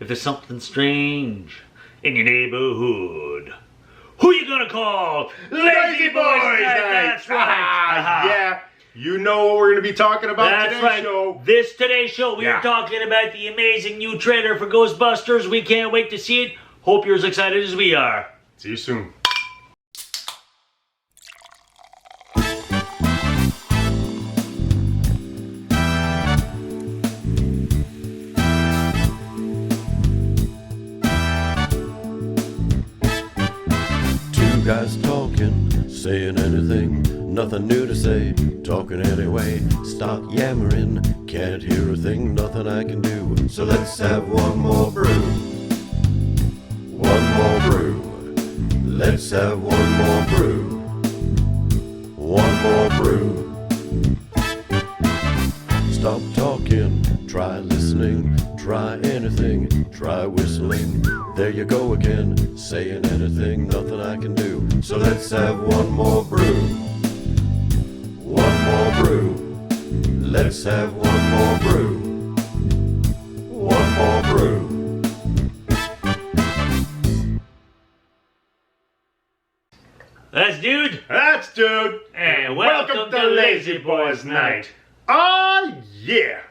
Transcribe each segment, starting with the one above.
if there's something strange in your neighborhood, who you gonna call? Lazyboys night. That's right. Yeah, you know what we're gonna be talking about today's show. Today's show, we are talking about the amazing new trailer for Ghostbusters. We can't wait to see it. Hope you're as excited as we are. See you soon. Guys talking, saying anything, nothing new to say, talking anyway, stop yammering, can't hear a thing, nothing I can do, so let's have one more brew, one more brew, let's have one more brew, one more brew. Stop talking, try listening, try anything, try whistling. There you go again, saying anything, nothing I can do. So let's have one more brew. One more brew. Let's have one more brew. One more brew. That's Dude. That's Dude. And welcome to Lazyboys night. Oh, yeah.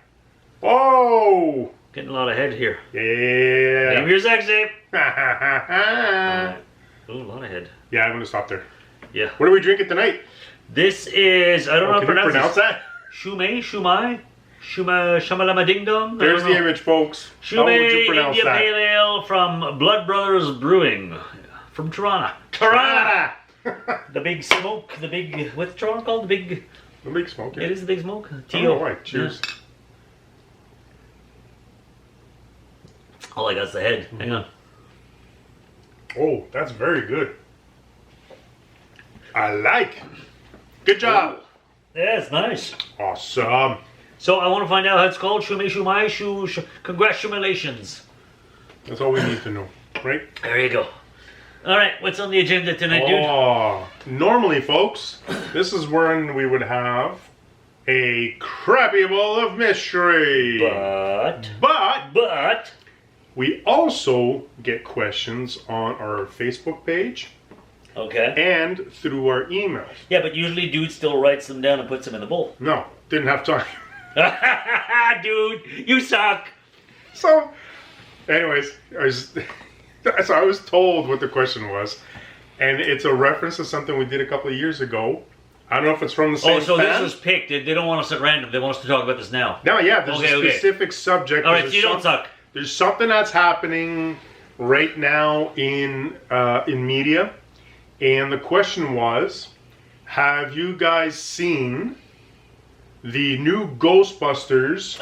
Oh. Getting a lot of head here. Yeah. Name your sex tape. Yeah, Ooh, a lot of head. I'm gonna stop there. Yeah. What are we drinking tonight? This is, I don't know how to pronounce that? Shumei Shamalama Ding Dong. There's the image, folks. How would you Shumei pronounce India that? Pale Ale from Blood Brothers Brewing. From Toronto. The big smoke, what's Toronto called? The big smoke. Yeah. It is the big smoke. Oh, right. Cheers. Yeah. Oh, I got the head. Hang on. Oh, that's very good. I like. Good job. Oh. Yeah, it's nice. Awesome. So I want to find out how it's called. Shumei. Congratulations. That's all we need to know, right? There you go. All right, what's on the agenda tonight, dude? Oh, normally, folks, this is when we would have a crappy bowl of mystery. But we also get questions on our Facebook page. Okay. And through our emails. Yeah, but usually Dude still writes them down and puts them in the bowl. No, didn't have time. Dude, you suck. So, anyways, I was told what the question was, and it's a reference to something we did a couple of years ago. I don't know if it's from the same Oh, so fan. this was picked. They don't want us at random. They want us to talk about this now. No, yeah, there's a specific subject. All right, so you don't suck. There's something that's happening right now in media, and the question was, have you guys seen the new Ghostbusters?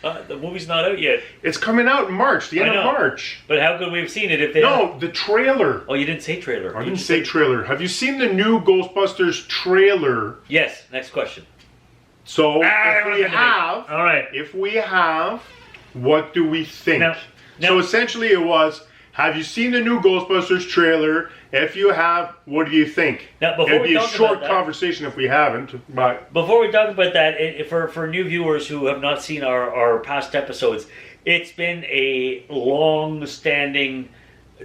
The movie's not out yet. It's coming out in March, the end of March. But how could we have seen it if they... No, the trailer. Oh, you didn't say trailer. I didn't say trailer. Have you seen the new Ghostbusters trailer? Yes, next question. So, if we have, what do we think? Now, so essentially it was, have you seen the new Ghostbusters trailer? If you have, what do you think? Now, before It'd we be a talk short about that, conversation if we haven't. But before we talk about that, for new viewers who have not seen our past episodes, it's been a long-standing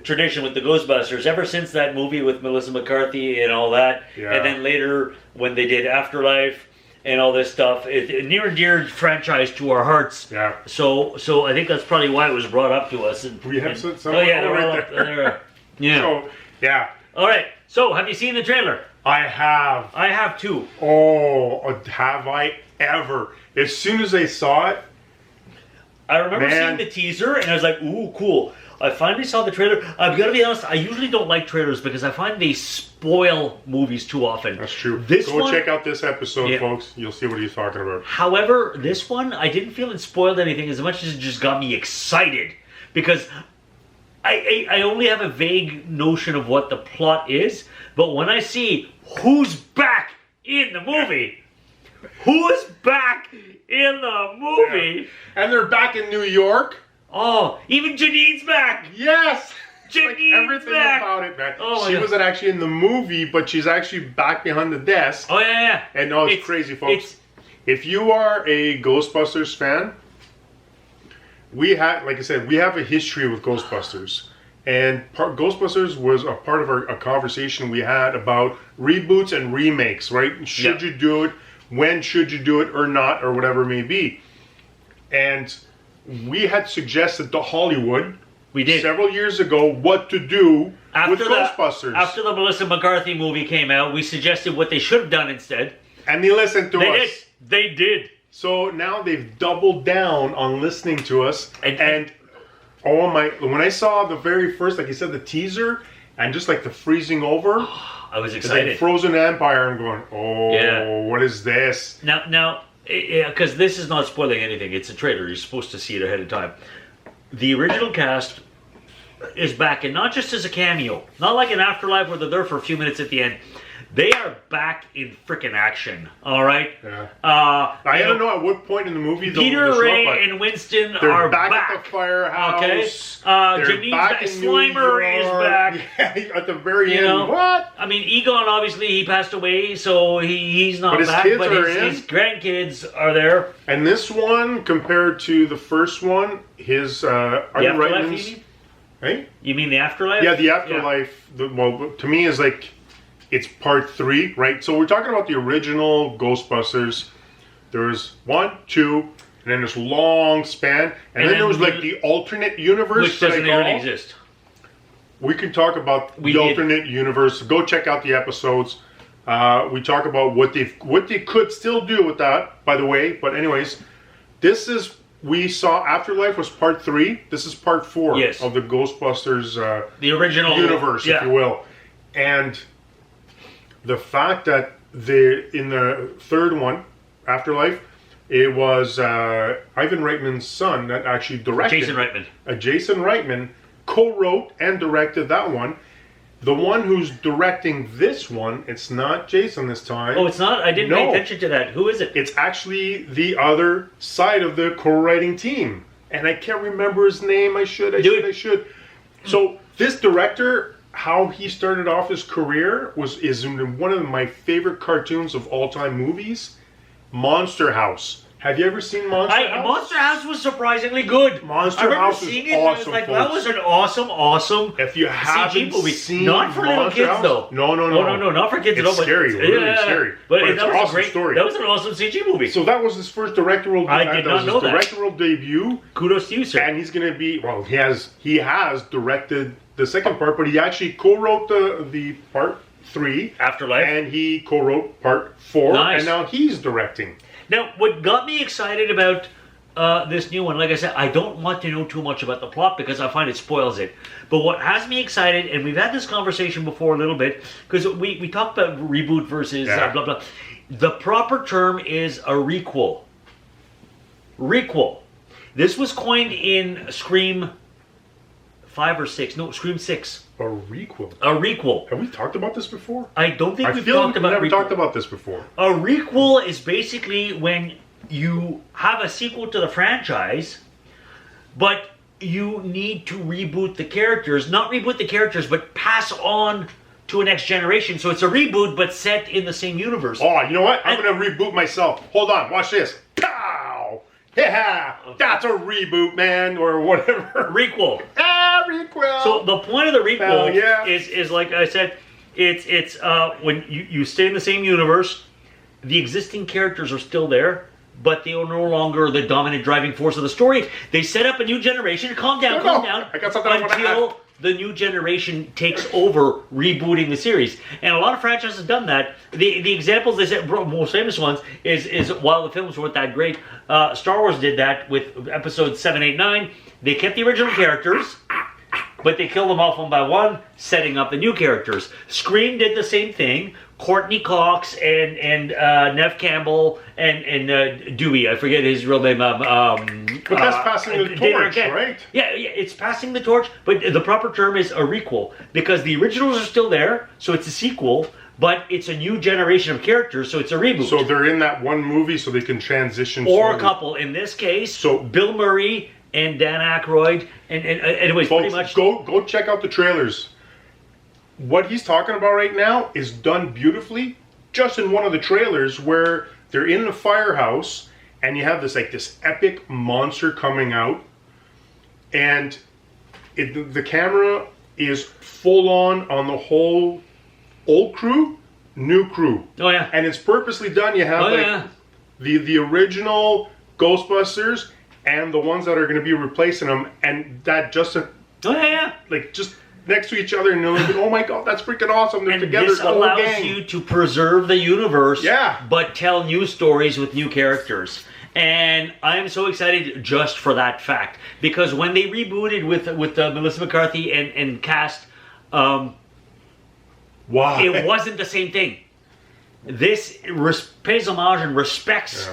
tradition with the Ghostbusters ever since that movie with Melissa McCarthy and all that. Yeah. And then later when they did Afterlife and all this stuff, it's near and dear franchise to our hearts. Yeah. So I think that's probably why it was brought up to us. And, we have some oh yeah, they're right all up there. Yeah. So, yeah. All right. So, have you seen the trailer? I have. I have too. Oh, have I ever? As soon as I saw it, I remember seeing the teaser and I was like, ooh, cool. I finally saw the trailer. I've got to be honest, I usually don't like trailers because I find they spoil movies too often. That's true. This Go one, check out this episode, folks. You'll see what he's talking about. However, this one, I didn't feel it spoiled anything as much as it just got me excited. Because I only have a vague notion of what the plot is, but when I see who's back in the movie, who's back in the movie, and they're back in New York. Oh, even Janine's back. Yes, Janine's everything back. about it, man. Oh, she wasn't actually in the movie, but she's actually back behind the desk. Oh yeah. And no, it's crazy, folks. If you are a Ghostbusters fan, we had, like I said, we have a history with Ghostbusters. And Ghostbusters was a part of a conversation we had about reboots and remakes, right? Should you do it? When should you do it or not, or whatever it may be? And we had suggested to Hollywood several years ago what to do with Ghostbusters. After the Melissa McCarthy movie came out, we suggested what they should have done instead. And they listened to us. They did. So now they've doubled down on listening to us. And oh my, when I saw the very first, like you said, the teaser, and just like the freezing over. I was excited. Like Frozen Empire, I'm going, what is this? Now, because this is not spoiling anything. It's a trailer. You're supposed to see it ahead of time. The original cast is back, and not just as a cameo. Not like an Afterlife where they're there for a few minutes at the end. They are back in frickin' action, all right? Yeah. I don't know at what point in the movie Peter, Ray, and Winston are back. At the firehouse. Okay. Janine's back. Slimer is back. Yeah, at the very end. What? I mean, Egon, obviously, he passed away, so he's not back. But his grandkids are there. And this one, compared to the first one, his... The Afterlife, Hey? You mean the Afterlife? Yeah, the Afterlife, well, to me, is like... It's part 3, right? So we're talking about the original Ghostbusters. There's 1, 2, and then this long span. And then there was like the alternate universe. Which doesn't even exist. We can talk about the alternate universe. Go check out the episodes. We talk about what they could still do with that, by the way. But anyways, we saw Afterlife was part 3. This is part 4 of the Ghostbusters the original universe, if you will. And the fact that in the third one, Afterlife, it was Ivan Reitman's son that actually directed. Jason Reitman. Jason Reitman co-wrote and directed that one. The one who's directing this one, it's not Jason this time. Oh, it's not? I didn't pay attention to that. Who is it? It's actually the other side of the co-writing team. And I can't remember his name. I should. So this director... How he started off his career is in one of my favorite cartoons of all time movies, Monster House. Have you ever seen Monster House? Monster House was surprisingly good. Monster House is awesome, like, that was an awesome if you haven't movie. Seen not for little kids House? though. No, not for kids at all. It's scary, really scary. But it's that an was awesome a great story. That was an awesome CG movie. So that was his first directorial. I did not know that. Directorial debut. Kudos to you, sir. And he's going to be he has directed the second part, but he actually co-wrote the part 3 Afterlife, and he co-wrote part 4, and now he's directing. Now, what got me excited about this new one, like I said, I don't want to know too much about the plot because I find it spoils it. But what has me excited, and we've had this conversation before a little bit, because we talked about reboot versus blah blah. The proper term is a requel. Requel. This was coined in Scream 5 or 6. No, Scream 6. A requel. A requel. Have we talked about this before? I don't think we've never talked about this before. A requel is basically when you have a sequel to the franchise, but you need to reboot the characters. Not reboot the characters, but pass on to a next generation. So it's a reboot, but set in the same universe. Oh, you know what? I'm going to reboot myself. Hold on. Watch this. Pow! Yeah! That's a reboot, man, or whatever. Requel. Requel. So the point of the requel is like I said, it's when you stay in the same universe, the existing characters are still there, but they are no longer the dominant driving force of the story. They set up a new generation. Calm down. I got something until the new generation takes over rebooting the series. And a lot of franchises have done that. The examples they said, most famous ones, is while the films weren't that great, Star Wars did that with episodes 7, 8, 9. They kept the original characters, but they killed them off one by one, setting up the new characters. Scream did the same thing. Courtney Cox and Nev Campbell and Dewey, I forget his real name. But that's passing the torch, right? Yeah, it's passing the torch, but the proper term is a requel, because the originals are still there, so it's a sequel, but it's a new generation of characters, so it's a reboot. So they're in that one movie, so they can transition. Or a couple. In this case, so Bill Murray and Dan Aykroyd, and anyways, folks, pretty much. Go check out the trailers. What he's talking about right now is done beautifully, just in one of the trailers where they're in the firehouse and you have this epic monster coming out. and the camera is full on the whole old crew, new crew. Oh yeah. And it's purposely done. You have the original Ghostbusters and the ones that are going to be replacing them, and that just just next to each other, and you're like, oh my god, that's freaking awesome. They're and together. This allows you to preserve the universe, but tell new stories with new characters. And I'm so excited just for that fact, because when they rebooted with Melissa McCarthy and cast, wow, it wasn't the same thing. This pays homage and respects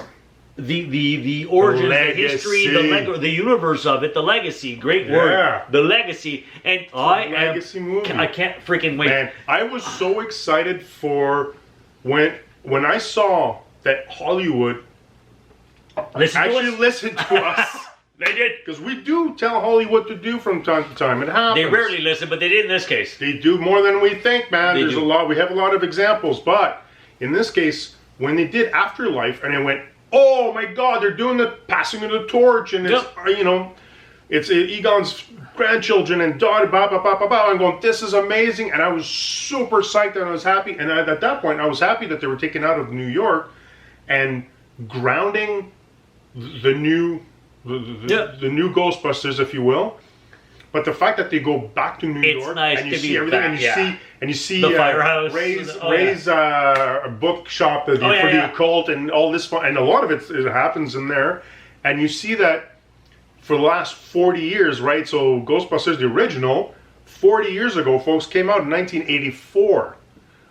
the origins, the history, the universe of it, the legacy. Great word, the legacy. And legacy movie. I can't freaking wait. Man, I was so excited for when I saw that Hollywood listened to us. They did. Because we do tell Hollywood what to do from time to time. It happens. They rarely listen, but they did in this case. They do more than we think, man. There's a lot. We have a lot of examples, but in this case, when they did Afterlife, and I went, oh my god, they're doing the passing of the torch, and it's it's Egon's grandchildren and daughter, blah blah blah blah blah. I'm going, this is amazing, and I was super psyched and I was happy. And at that point, I was happy that they were taken out of New York and grounding the new Ghostbusters, if you will. But the fact that they go back to New York and you see everything, and you see the firehouse, Ray's bookshop for the occult, and all this fun, and a lot of it happens in there, and you see that for the last 40 years, right? So Ghostbusters, the original, 40 years ago, folks, came out in 1984.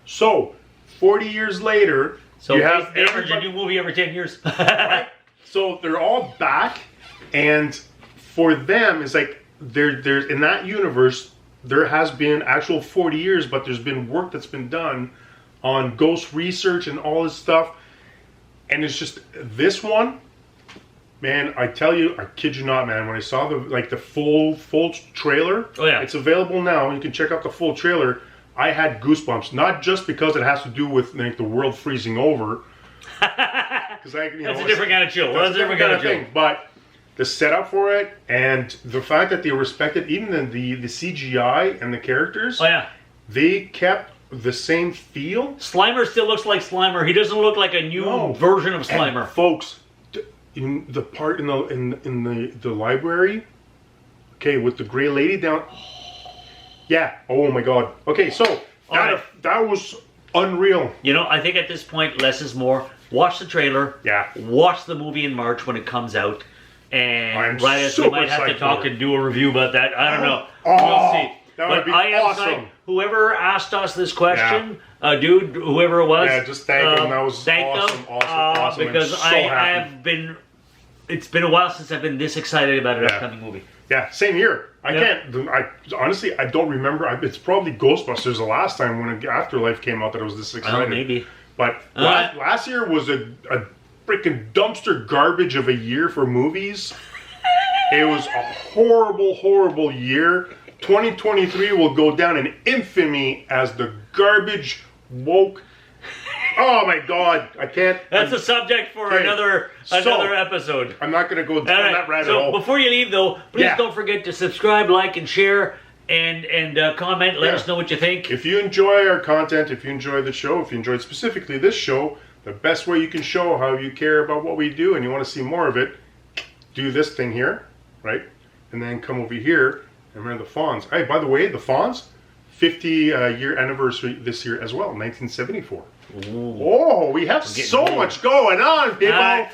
So 40 years later, you have a new movie every 10 years. Right? So they're all back, and for them, it's like there's in that universe, there has been actual 40 years, but there's been work that's been done on ghost research and all this stuff, and it's just this one, man. I tell you, I kid you not, man. When I saw the full trailer, it's available now. You can check out the full trailer. I had goosebumps, not just because it has to do with the world freezing over. That's a different kind of chill. That's a different kind of thing. But the setup for it, and the fact that they respected even the CGI and the characters. They kept the same feel. Slimer still looks like Slimer. He doesn't look like a new version of Slimer. And folks, in the part in the library, okay, with the gray lady down. Yeah. Oh my God. Okay, so that was unreal. I think at this point, less is more. Watch the trailer. Yeah. Watch the movie in March when it comes out. And we might have to talk and do a review about that. I don't know. We'll see. That would be awesome. Whoever asked us this question, dude, whoever it was. Just thank them. That was awesome. Because it's been a while since I've been this excited about an upcoming movie. Yeah, same here. Honestly, I don't remember. It's probably Ghostbusters the last time when Afterlife came out that I was this excited. Maybe. But last year was a freaking dumpster garbage of a year for movies. It was a horrible, horrible year. 2023 will go down in infamy as the garbage woke. Oh my God, I can't. That's a subject for another episode. I'm not going to go down that rabbit hole. So before you leave, though, please don't forget to subscribe, like, and share, and comment. Let us know what you think. If you enjoy our content, if you enjoy the show, if you enjoyed specifically this show, the best way you can show how you care about what we do and you want to see more of it, do this thing here, right? And then come over here and remember the Fonz. Hey, by the way, the Fonz, 50-year anniversary this year as well, 1974. Ooh. Oh, we have so much going on, people.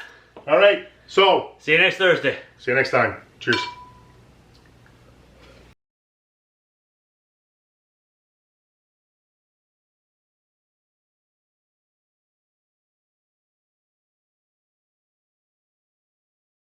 All right. So, see you next Thursday. See you next time. Cheers.